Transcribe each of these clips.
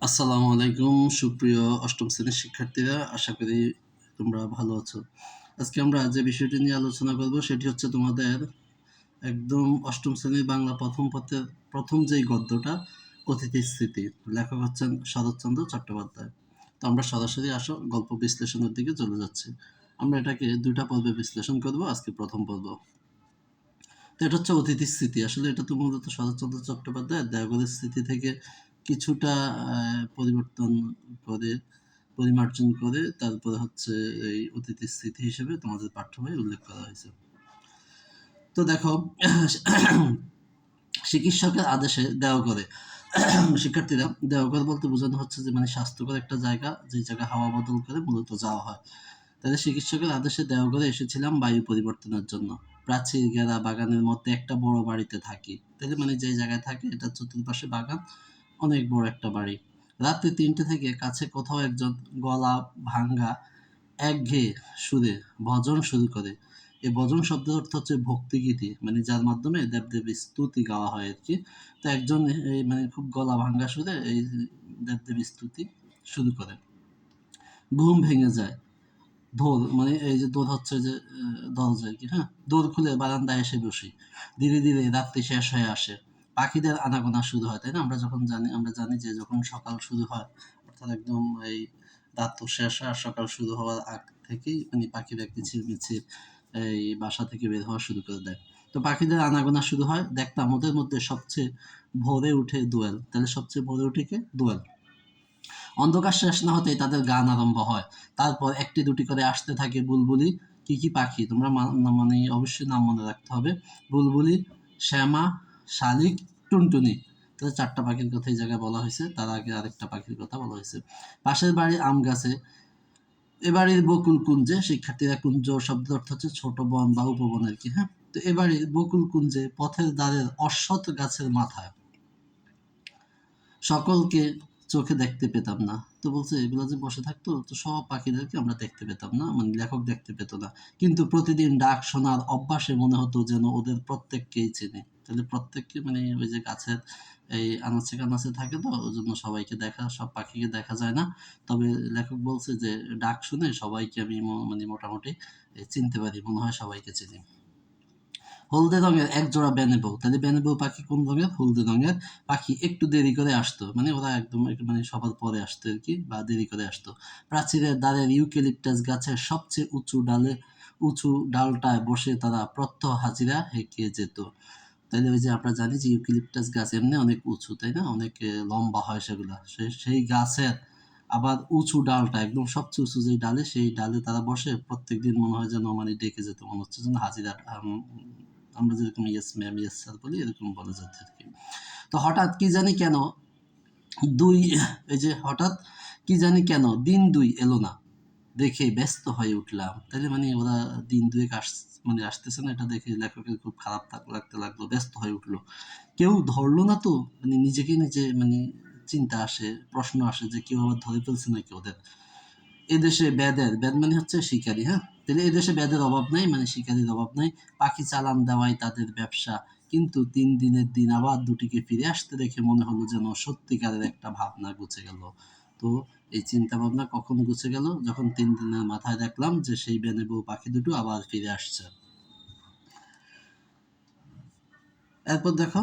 আসসালামু আলাইকুম সুপ্রিয় অষ্টম শ্রেণীর শিক্ষার্থীরা, আশা করি তোমরা ভালো আছো। আজকে আমরা যে বিষয়টি নিয়ে আলোচনা করব সেটি হচ্ছে তোমাদের একদম অষ্টম শ্রেণীর বাংলা প্রথম পত্রের প্রথম যেই গদ্যটা অতিথির স্মৃতি। লেখক হচ্ছেন শরৎচন্দ্র চট্টোপাধ্যায়। তো আমরা সরাসরি গল্প বিশ্লেষণের দিকে চলে যাচ্ছি। আমরা এটাকে দুইটা পর্বে বিশ্লেষণ করব। আজকে প্রথম পর্ব। তো এটা হচ্ছে অতিথির স্মৃতি। আসলে এটা তো মূলত শরৎচন্দ্র চট্টোপাধ্যায়ের দেওঘরের স্মৃতি থেকে কিছুটা পরিবর্তন করে পরিমার্জন করে তারপরে হচ্ছে এই অতিথির স্মৃতি হিসেবে তোমাদের পাঠ্য বইয়ে উল্লেখ করা হয়েছে। তো দেখো, চিকিৎসকের আদেশে দেওঘরে শিক্ষার্থীরা, দেওঘর বলতে বোঝানো হচ্ছে যে মানে স্বাস্থ্যকর একটা জায়গা, যে জায়গায় হাওয়া বদল করে মূলত যাওয়া হয়। তাদের চিকিৎসকের আদেশে দেওঘরে এসেছিলাম বায়ু পরিবর্তনের জন্য। প্রাচীর ঘেরা বাগানের মধ্যে একটা বড় বাড়িতে থাকি। তাহলে মানে যে জায়গায় থাকে এটা চতুর্পাশে বাগান, অনেক বড় একটা বাড়ি। রাত্রি ৩টে থেকে কাছে কোথাও একজন গলা ভাঙ্গা একঘেয়ে সুরে ভজন শুরু করে। এই ভজন শব্দের অর্থ হচ্ছে ভক্তিগীতি, মানে যার মাধ্যমে দেবদেবীর স্তুতি গাওয়া হয় আর কি। তো একজন এই মানে খুব গলা ভাঙ্গা সুরে এই দেবদেবীর স্তুতি শুরু করে। ঘুম ভেঙে যায়। দোর মানে এই যে দোর হচ্ছে যে দরজা আর কি, হ্যাঁ? দোর খুলে বারান্দায় এসে বসি। ধীরে, ধীরে রাত্রি শেষ হয়ে আসে। পাখিদের আনাগোনা শুরু হয়, তাই না? আমরা জানি যে যখন সকাল শুরু হয়, অর্থাৎ একদম এই রাত শেষ হয় আর সকাল শুরু হওয়ার আগ থেকেই মানে পাখিরা কিচিরমিচির এই বাসা থেকে বের হওয়া শুরু করে দেয়। তো পাখিদের আনাগোনা শুরু হয়। দেখতাম ওদের মধ্যে সবচেয়ে ভোরে উঠে দোয়েল। তাহলে সবচেয়ে ভোরে উঠে কে? দোয়েল। অন্ধকার শেষ না হতেই তাদের গান আরম্ভ হয়। তারপর একটি দুটি করে আসতে থাকে বুলবুলি। কি কি পাখি তোমরা মানে অবশ্যই নাম মনে রাখতে হবে। বুলবুলি, শ্যামা, শালিক, টুনটুনি। তাহলে ৪টা পাখির কথা এই জায়গায় বলা হয়েছে। তার আগে আরেকটা পাখির কথা বলা হয়েছে। পাশের বাড়ির আম গাছে, এ বাড়ির বকুল কুঞ্জে, শিক্ষার্থীরা কুঞ্জ শব্দের অর্থ হচ্ছে ছোট বন বা উপবন আর কি, হ্যাঁ? তো এ বাড়ির বকুল কুঞ্জে পথের ধারের অশ্বত্থ গাছের মাথায় সকলকে চোখে দেখতে পেতাম না। তো বলছে এগুলো যে বসে থাকতো তো সব পাখিদেরকে আমরা দেখতে পেতাম না, মানে লেখক দেখতে পেত না। কিন্তু প্রতিদিন ডাক শোনার অভ্যাসে মনে হতো যেন ওদের প্রত্যেককেই চেনে। তাহলে প্রত্যেককে মানে ওই যে গাছের এই আনাচে কানাচে থাকে, তো ওই জন্য সবাইকে দেখা, সব পাখিকে দেখা যায় না। তবে লেখক বলছে যে ডাক শুনে সবাইকে আমি মানে মোটামুটি চিনতে পারি, মনে হয় সবাইকে চিনি। হলদে রঙের এক জোড়া বেনেবৌ। তাহলে বেনেবৌ পাখি কোন রঙের? হলদে রঙের পাখি একটু দেরি করে আসতো, মানে ওরা একদম একটু মানে সবার পরে আসতো আর কি, বা দেরি করে আসতো। প্রাচীরের দ্বারের ইউক্যালিপটাস গাছের সবচেয়ে উঁচু ডালটায় বসে তারা প্রত্যহ হাজিরা হেঁকে যেত। তাইলে ওই যে আমরা জানি যে ইউক্যালিপটাস গাছ এমনি অনেক উঁচু, তাই না? অনেক লম্বা হয় সেগুলা। সেই গাছের আবার উঁচু ডালটা একদম সবচেয়ে উঁচু যে ডালে, সেই ডালে তারা বসে প্রত্যেকদিন, মনে হয় যেন মানে ডেকে যেত, মনে হচ্ছে যেন হাজিরা আমরা যেরকম ইয়েস ম্যাম ইয়েস স্যার বলি এরকম বলা যেত আর কি। তো হঠাৎ কি জানি কেন দুই এই যে হঠাৎ কি জানি কেন দিন ২ এলো না দেখে ব্যস্ত হয়ে উঠলাম। তাইলে মানে ওরা দিন ২ মানে আসতেছে না, এটা দেখে লেখকের খুব খারাপ লাগতে লাগলো, ব্যস্ত হয়ে উঠলো। কেউ ধরলো না তো? মানে নিজেকে নিজে মানে চিন্তা আসে, প্রশ্ন আসে যে কেউ আবার ধরে ফেলছে নাকি ওদের। এদেশে ব্যাদ মানে হচ্ছে শিকারী, হ্যাঁ? তাহলে এদেশে ব্যাদের অভাব নাই, মানে শিকারীর অভাব নাই। পাখি চালান দেওয়াই তাদের ব্যবসা। কিন্তু ৩ দিনের দিন আবার দুটিকে ফিরে আসতে দেখে মনে হলো যেন সত্যিকারের একটা ভাবনা ঘুচে গেল। তো এই চিন্তা ভাবনা কখন ঘুচে গেল? যখন ৩ দিনের মাথায় দেখলাম যে সেই বেনেবৌ পাখি দুটো আবার ফিরে আসছে। এরপর দেখো,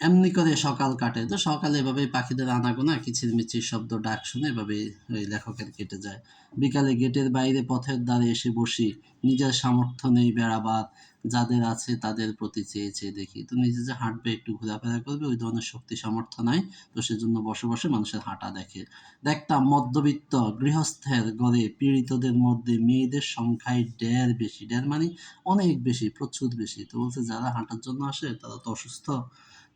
এমনি করে সকাল কাটে। তো সকালে এভাবেই পাখিদের আনাগোনা, কিচিরমিচির শব্দ, ডাক শুনে এভাবেই ওই লেখকের কেটে যায়। বিকালে গেটের বাইরে পথের ধারে এসে বসি। নিজের সামর্থ্য নেই বেড়াবার, যাদের আছে তাদের প্রতি চেয়ে চেয়ে দেখি। তো নিজে যে হাঁটবে, একটু ঘোরাফেরা করবে, ওই ধরনের শক্তি সামর্থ্য নাই। তো সেজন্য বসে বসে মানুষের হাঁটা দেখে। দেখতাম মধ্যবিত্ত গৃহস্থের ঘরে পীড়িতদের মধ্যে মেয়েদের সংখ্যায় ঢের বেশি। ঢের মানে অনেক বেশি, প্রচুর বেশি। তো বলছে যারা হাঁটার জন্য আসে তারা তো অসুস্থ।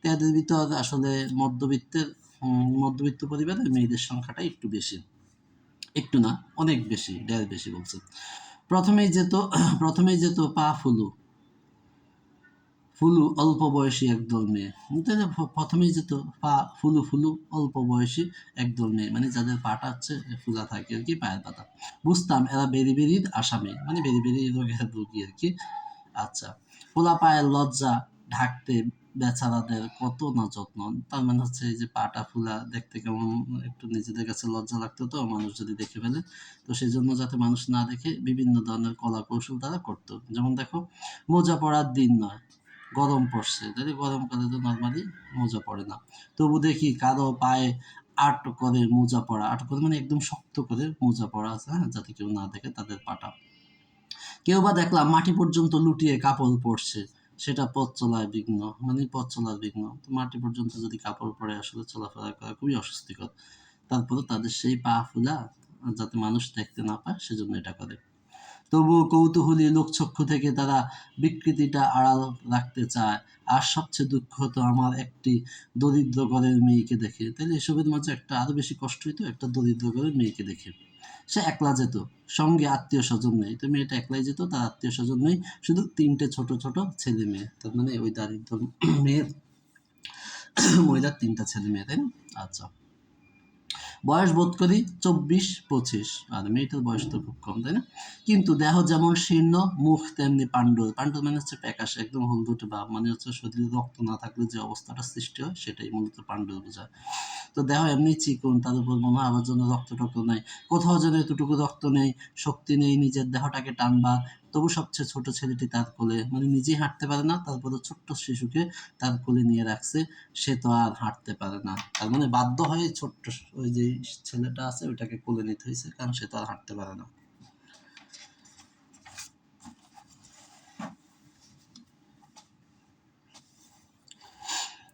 তো এদের ভিতর আসলে মধ্যবিত্ত পরিবারের মেয়েদের সংখ্যাটা একটু বেশি। একটু না, অনেক বেশি, ঢের বেশি বলছে। প্রথমেই যেত প্রথমেই যেত পা ফুলু। ফুলু অল্প বয়সী একদল মেয়ে। তাহলে প্রথমেই যেত পা ফুলু অল্প বয়সী একদল মেয়ে, মানে যাদের পাটা হচ্ছে ফুলা থাকে আর কি, পায়ের পাতা। বুঝতাম এরা বেরিবেরির আসামি, মানে বেরিবেরি রোগের রোগী আর কি। আচ্ছা। পোলা পায়ের লজ্জা ঢাকতে বেচারাদের কত না যত্ন। তার মানে হচ্ছে এই যে পাটা ফুলা দেখতে কেমন একটু নিজেদের কাছে লজ্জা লাগতো, তো মানুষ যদি দেখে ফেলে, তো সেই জন্য যাতে মানুষ না দেখে বিভিন্ন ধরনের কলা কৌশল তারা করতো। যেমন দেখো, মোজা পরার দিন নয়, গরম পড়ছে, তাহলে গরমকালে তো নর্মালি মোজা পড়ে না, তবু দেখি কারো পায়ে আর্ট করে মোজা পরা, আর্ট করে মানে একদম শক্ত করে মোজা পরা আছে, হ্যাঁ, যাতে কেউ না দেখে তাদের পাটা। কেউ বা দেখলাম মাটি পর্যন্ত লুটিয়ে কাপড় পরছে, সেটা পথ চলায় বিঘ্ন, মানে পথ চলার বিঘ্ন। তো মাটি পর্যন্ত যদি কাপড় পরে আসলে চলাফেরা করা খুবই অস্বস্তিকর। তারপরে তাদের সেই পা ফুলা যাতে মানুষ দেখতে না পায় সেজন্য এটা করে। তবুও কৌতূহলী লোকচক্ষু থেকে তারা বিকৃতিটা আড়াল রাখতে চায়। আর সবচেয়ে দুঃখ হতো আমার একটি দরিদ্র ঘরের মেয়েকে দেখে। তাইলে এসবের মাঝে একটা আরো বেশি কষ্ট হইতো একটা দরিদ্র ঘরের মেয়েকে দেখে। সে একলা যেত, সঙ্গে আত্মীয় স্বজন নেই। তো মেয়েটা একলাই যেত, তার আত্মীয় স্বজন নেই, শুধু ৩টে ছোট ছোট ছেলে মেয়ে। তার মানে ওই দারিদ্র মেয়ের মহিলার ৩টা ছেলে মেয়ে, তাই না? আচ্ছা, বয়স বোধ করি ২৪-২৫, আর মেয়েটার বয়স তো খুব কম, তাই না? কিন্তু দেহ যেমন শীর্ণ, মুখ তেমনি পাণ্ডুর। পাণ্ডুর মানে হচ্ছে প্যাকাশে, একদম হলদুটে ভাব, মানে হচ্ছে শরীরে রক্ত না থাকলে যে অবস্থাটা সৃষ্টি হয় সেটাই মূলত পাণ্ডুর বোঝায়। তো দেহ এমনি চিকন, তার উপর মনে হয় আবার জন্য রক্ত টক্ত নাই, কোথাও যেন এতটুকু রক্ত নেই, শক্তি নেই নিজের দেহটাকে টানবা। তবু সবচেয়ে ছোট ছেলেটি তার কোলে, মানে নিজেই হাঁটতে পারে না, তারপরে ছোট্ট শিশুকে তার কোলে নিয়ে রাখছে, সে তো আর হাঁটতে পারে না, তার মানে বাধ্য হয়ে ছোট্ট ওই যে ছেলেটা আছে ওইটাকে কোলে নিতে হয়েছে, কারণ সে তো আর হাঁটতে পারে না।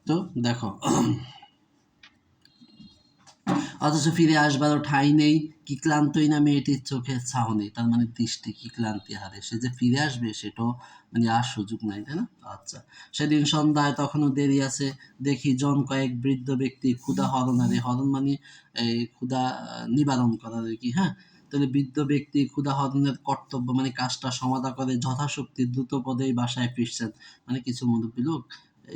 তো দেখো, অথচ ফিরে আসবারও ঠাঁই নেই, কি ক্লান্তই না মেয়েটির চোখের ছাউনি, তার মানে দৃষ্টি কি ক্লান্তি হারে, সে যে ফিরে আসবে সেটাও মানে আর সুযোগ নাই, তাই না? আচ্ছা, সেদিন সন্ধ্যায় তখনও দেরি আছে, দেখি জন কয়েক বৃদ্ধ ব্যক্তি ক্ষুধা হরণারে, হরণ মানে এই ক্ষুধা নিবারণ করার আর কি, হ্যাঁ। তাহলে বৃদ্ধ ব্যক্তি ক্ষুধা হরণের কর্তব্য মানে কাজটা সমাধা করে যথাশক্তি দ্রুত পদেই বাসায় ফিরছেন। মানে কিছু মুরব্বী লোক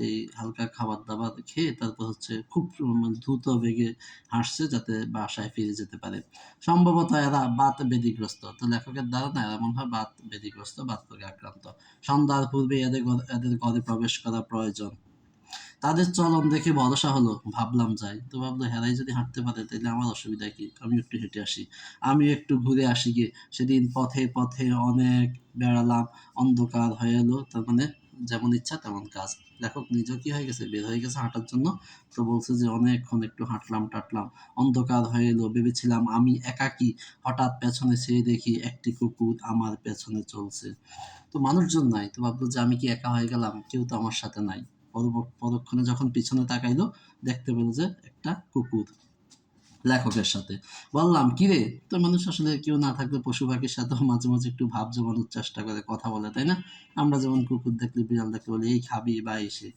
এই হালকা খাবার দাবার খেয়ে তারপর হচ্ছে খুব মানে দ্রুত বেগে হাসছে যাতে বাসায় ফিরে যেতে পারে। সম্ভবত এরা বাত ব্যাধিগ্রস্ত। তো লেখকের ধারণা এরা মনে হয় বাত ব্যাধিগ্রস্ত, বাত রোগে আক্রান্ত। সন্ধ্যার পূর্বে এদের ঘরে প্রবেশ করা প্রয়োজন। তাদের চলন দেখে ভরসা হলো, ভাবলাম যাই। তো ভাবলো হেরাই যদি হাঁটতে পারে তাহলে আমার অসুবিধা কি, আমি একটু হেঁটে আসি, আমি একটু ঘুরে আসি গিয়ে। সেদিন পথে পথে অনেক বেড়ালাম, অন্ধকার হয়ে এলো, তার মানে যেমন ইচ্ছা তেমন কাজ। লেখক নিজেও কি হয়ে গেছে, বের হয়ে গেছে হাঁটার জন্য। তো বলছে যে অনেকক্ষণ একটু হাঁটলাম টাটলাম, অন্ধকার হয়ে এলো, ভেবেছিলাম আমি একাকী, হঠাৎ পেছনে চেয়ে দেখি একটি কুকুর আমার পেছনে চলছে। তো মানুষজন নাই, তো ভাবলো যে আমি কি একা হয়ে গেলাম, কেউ তো আমার সাথে নাই। পরক্ষণে যখন পিছনে তাকাইলো, দেখতে পেলো যে একটা কুকুর লেখকের সাথে। বললাম কিরে, তো মানুষ আসলে কেউ না থাকলে পশু পাখির সাথেও মাঝে মাঝে একটু ভাব জমানোর চেষ্টা করে, কথা বলে, তাই না? আমরা যেমন কুকুর দেখলে বিড়াল দেখলে বলি এই খাবি বা এসে।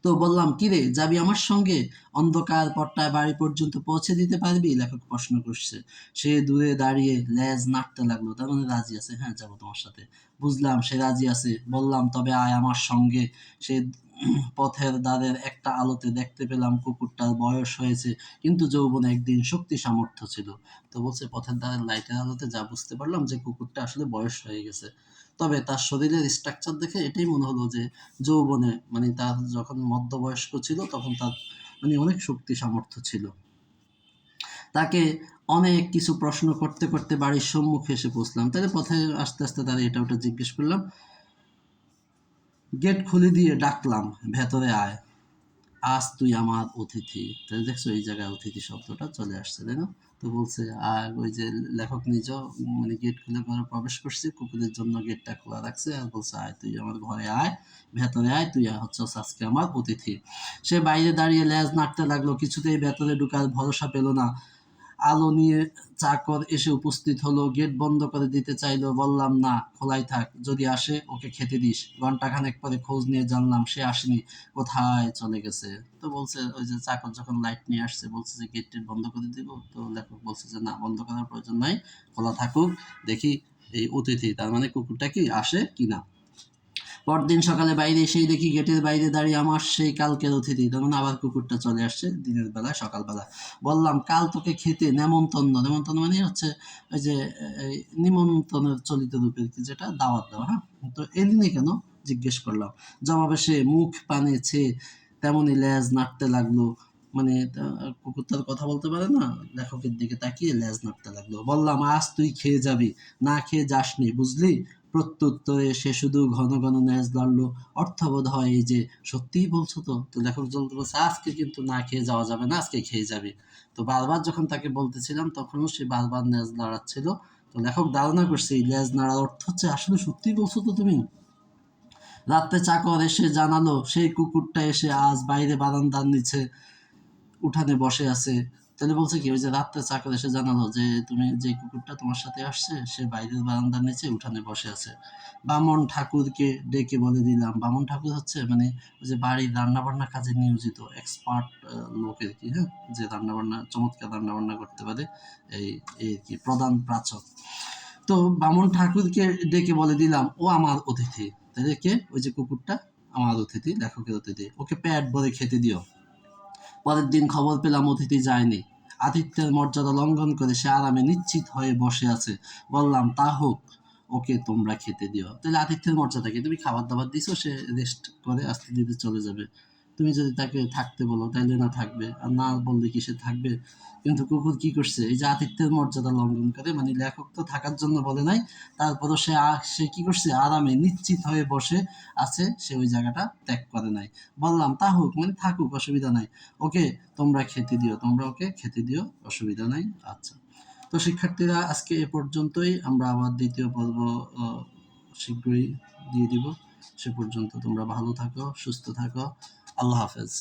তো বললাম কিরে, যাবি আমার সঙ্গে, অন্ধকার পট্টায় বাড়ি পর্যন্ত পৌঁছে দিতে পারবি, লেখক প্রশ্ন করছে। সে দূরে দাঁড়িয়ে লেজ নাড়তে লাগলো, তার মানে রাজি আছে, হ্যাঁ যাবো তোমার সাথে। বুঝলাম সে রাজি আছে, বললাম তবে আয় আমার সঙ্গে। সে পথের দ্বারের একটা আলোতে দেখতে পেলাম কুকুরটার বয়স হয়েছে, কিন্তু যৌবনে একদিন শক্তি সামর্থ্য ছিল। তো বলছে পথের দ্বারের লাইটের আলোতে যা বুঝতে পারলাম যে কুকুরটা আসলে বয়স হয়ে গেছে, তবে তার শরীরের স্ট্রাকচার দেখে এটাই মনে হলো যে যৌবনে, মানে তার যখন মধ্যবয়স্ক ছিল তখন তার মানে অনেক শক্তি সামর্থ্য ছিল। তাকে অনেক কিছু প্রশ্ন করতে করতে বাড়ির সম্মুখে এসে পৌঁছলাম। তাহলে পথে আস্তে আস্তে তারা এটা ওটা জিজ্ঞেস করলাম, গেট খুলে দিয়ে ডাকলাম, ভেতরে আয়, আজ তুই আমার অতিথি। তাহলে দেখছো এই জায়গায় অতিথি শব্দটা চলে আসছে, তাই না? তো বলছে, আর ওই যে লেখক নিজেও মানে গেট খুলে ঘরে প্রবেশ করছে, কুকুরের জন্য গেটটা খোলা রাখছে, আর বলছে আয় তুই আমার ঘরে আয়, ভেতরে আয়, তুই হচ্ছে আজকে আমার অতিথি। সে বাইরে দাঁড়িয়ে লেজ নাড়তে লাগলো, কিছুতেই ভেতরে ঢুকার ভরসা পেল না। আলো নিয়ে চাকর এসে উপস্থিত হলো, গেট বন্ধ করে দিতে চাইলো, বললাম না, খোলাই থাক, যদি আসে ওকে খেতে দিস। ঘন্টাখানেক পরে খোঁজ নিয়ে জানলাম সে আসেনি, কোথায় চলে গেছে। তো বলছে ওই যে চাকর যখন লাইট নিয়ে আসছে বলছে যে গেট টেট বন্ধ করে দিব, তো লেখক বলছে যে না, বন্ধ করার প্রয়োজন নাই, খোলা থাকুক, দেখি এই অতিথি তার মানে কুকুরটা কি আসে কিনা। পরদিন সকালে বাইরে এসেই দেখি গেটের বাইরে দাঁড়িয়ে আমার সেই কালকের অতিথি, তখন আবার কুকুরটা চলে আসছে দিনের বেলায়, সকালবেলা। বললাম কাল তোকে খেতে নেমন্তন্ন, নেমন্তন্ন মানে হচ্ছে ওই যে এই নিমন্ত্রণের চলিত রূপের কি, যেটা দাওয়াত দেওয়া, হ্যাঁ। তো এদিনে কেন, জিজ্ঞেস করলাম। জবাবে সে মুখ পানে চেয়ে তেমনই লেজ নাড়তে লাগলো। মানে কুকুর তো আর কথা বলতে পারে না। লেখকের দিকে তাকিয়ে লেজ নাড়তে লাগলো। বললাম, আজ তুই খেয়ে যাবি, না খেয়ে যাসনি, বুঝলি? প্রত্যুত্তরে সে শুধু ঘন ঘন লেজ নাড়লো। অর্থবোধ হয় এই যে, সত্যিই বলছো তো? তো লেখক জলদি বলছে, আজকে কিন্তু না খেয়ে যাওয়া যাবে না, আজকে খেয়ে যাবি। তো বারবার যখন তাকে বলতেছিলাম তখনও সে বারবার লেজ নাড়াচ্ছিল। তো লেখক ধারণা করছে এই লেজ নাড়ার অর্থ হচ্ছে, আসলে সত্যিই বলছো তো তুমি? রাত্রে চাকর এসে জানালো সেই কুকুরটা এসে আজ বাইরে বারান্দার নিচে উঠানে বসে আছে। তাহলে বলছে কি, ওই যে রাত্রে চাকর এসে জানালো যে তুমি যে কুকুরটা তোমার সাথে আসছে সে বাইরের বারান্দার নিচে উঠানে বসে আছে। বামন ঠাকুরকে ডেকে বলে দিলাম। বামন ঠাকুর হচ্ছে মানে ওই যে বাড়ির রান্নাবান্না কাজে নিয়োজিত এক্সপার্ট লোক আর কি, হ্যাঁ, যে রান্নাবান্না চমৎকার রান্নাবান্না করতে পারে, এই এই আর কি প্রধান পাচক। তো বামন ঠাকুরকে ডেকে বলে দিলাম, ও আমার অতিথি। তাহলে কে? ওই যে কুকুরটা আমার অতিথি, লেখকের অতিথি। ওকে পেট ভরে খেতে দিও। পরের দিন খবর পেলাম অতিথি যায়নি। আতিথ্যের মর্যাদা লঙ্ঘন করে সে আরামে নিশ্চিত হয়ে বসে আছে। বললাম, তা হোক, ওকে তোমরা খেতে দিও। তাহলে আতিথ্যের মর্যাদা কি? তুমি খাবার দাবার দিছো, সে রেস্ট করে আস্তে ধীরে চলে যাবে। তুমি যদি তাকে থাকতে বলো তাইলে না থাকবে, আর না বললে কি সে থাকবে? কিন্তু কুকুর কি করছে? এই যে আতিথ্যের মর্যাদা লঙ্ঘন করে, মানে লেখক তো থাকার জন্য বলে নাই, তারপরও সে কি করছে? আরামে নিশ্চিত হয়ে বসে আছে, সে ওই জায়গাটা ত্যাগ করে নাই। বললাম, তা হোক, মানে থাকুক, অসুবিধা নাই। ওকে তোমরা খেতে দিও, তোমরা ওকে খেতে দিও, অসুবিধা নাই। আচ্ছা। তো শিক্ষার্থীরা, আজকে এ পর্যন্তই। আমরা আবার দ্বিতীয় পর্ব শীঘ্রই দিয়ে দিব। সে পর্যন্ত তোমরা ভালো থাকো, সুস্থ থাকো। আল্লাহ হাফেজ।